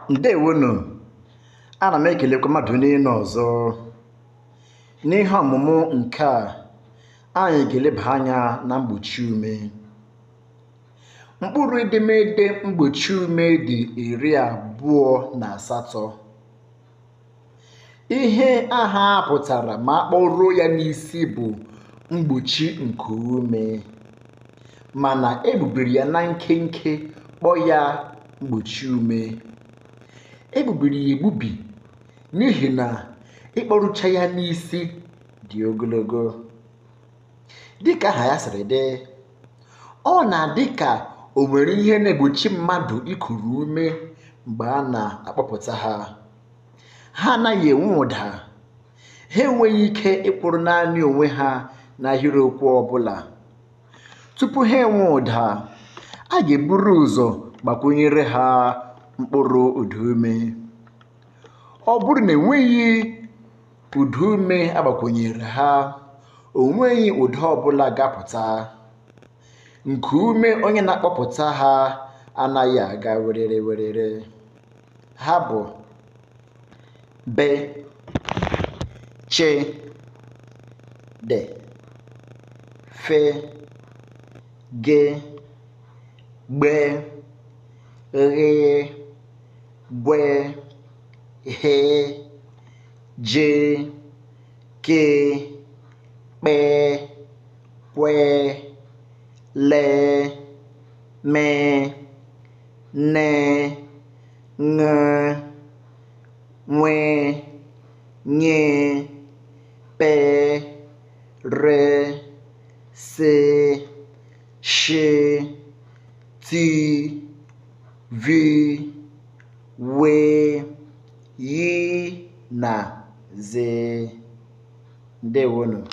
Ndewonu, ana m ekelekwa mmadụ niile ọzọ. N'ihe ọmụmụ nke a, anyị ga-eleba anya na mgbochi ume. Mkpụrụ edemede mgbochi ume dị 28. Ihe aha pụtara ma akpọrọ ya n'isi bụ mgbochi nke ume, mana egbubiri ya na nkenke kpọọ ya mgbochi ume. Egbubiri ya egbubi n'ihi na ịkpọrụcha ya n'isi dị ogologo. Dịka aha ya siri dị, ọ na-adị ka o nwere ihe na-egbochi mmadụ ikuru ume mgbe a na-akpọpụta ha. Ha anaghị enwe ụda, ha enweghị ike ịkwụrụ naanị onwe ha n'ahịrịokwu ọbụla. Tupu ha enwe ụda, a ga-eburu ụzọ gbakwunyere ha mkpụrụ ụdaume. Ọ bụrụ na enweghị ụdaume agbakwunyere ha, o nweghị ụda ọbụla ga-apụta. Nkuume onye na-akpọpụta ha anaghị aga werere werere. Ha bụ B, Ch, D, F, G, Gb, Gh, Gwe, He, Je, Ke, Kpe, Kwe, Le, Me, Ne, Ṅ, Nwe, Nye, Pe, Re, Se, She, Ti, Vi, We, Yi na Ze. Ndewonu.